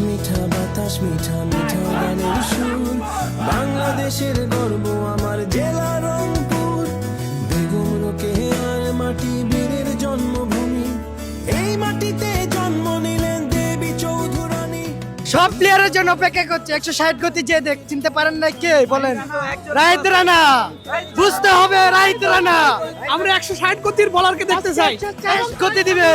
মিঠা বাতাস মিঠা মিঠা গানের সুর, বাংলাদেশের গর্ব আমার জেলা রংপুর। বেগম রোকেয়ার মাটি বীরের জন্মভূমি, এই মাটিতে জন্ম নিলেন দেবী চৌধুরানী। সব প্লেয়ারের জন্য অপেক্ষা করছে। 160 গতি যে দেখ চিনতে পারেন না কে বলেন? রাহিত রানা, বুঝতে হবে রাহিত রানা। আমরা 160 গতির বলারকে দেখতে চাই। গতি দিবে।